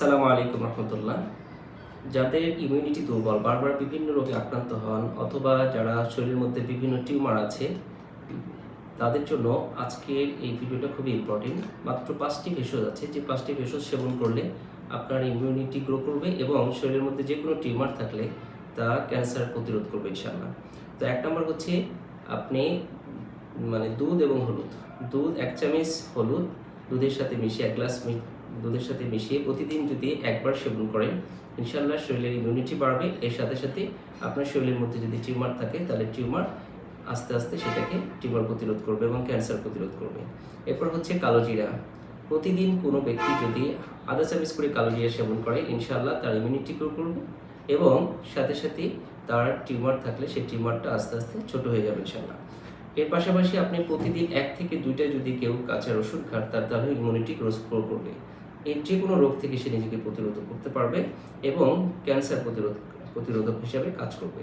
আসসালামু আলাইকুম রহমতুল্লাহ। যাদের ইমিউনিটি দুর্বল, বারবার বিভিন্ন রোগে আক্রান্ত হন অথবা যারা শরীরের মধ্যে বিভিন্ন টিউমার আছে, তাদের জন্য আজকের এই ভিডিওটা খুবই ইম্পর্টেন্ট। মাত্র 5টি ভেষজ আছে, যে 5টি ভেষজ সেবন করলে আপনার ইমিউনিটি গ্রো করবে এবং শরীরের মধ্যে যে কোনো টিউমার থাকলে তা ক্যান্সার প্রতিরোধ করবে ইনশাআল্লাহ। তো 1 নম্বর হচ্ছে আপনি দুধ এবং হলুদ। দুধ 1 চামচ, হলুদ দুধের সাথে মিশিয়ে 1 গ্লাস দুধের সাথে মিশিয়ে প্রতিদিন যদি একবার সেবন করেন, ইনশাআল্লাহ শরীরের ইমিউনিটি বাড়বে। এর সাথে সাথে আপনার শরীরের মধ্যে যদি টিউমার থাকে তাহলে টিউমার আস্তে আস্তে সেটাকে টিউমার প্রতিরোধ করবে এবং ক্যান্সার প্রতিরোধ করবে। এরপর হচ্ছে কালো জিরা। প্রতিদিন কোনো ব্যক্তি যদি আধা চামচ করে কালো জিরা সেবন করে, ইনশাআল্লাহ তার ইমিউনিটি গ্রো করবে এবং সাথে সাথে তার টিউমার থাকলে সেই টিউমারটা আস্তে আস্তে ছোট হয়ে যাবে ইনশাআল্লাহ। এর পাশাপাশি আপনি প্রতিদিন 1 থেকে 2টা যদি কেউ কাঁচা রসুন খান, তাহলে ইমিউনিটি গ্রো করবে। এর যে কোনো রোগ থেকে সে নিজেকে প্রতিরোধ করতে পারবে এবং ক্যান্সার প্রতিরোধক হিসাবে কাজ করবে।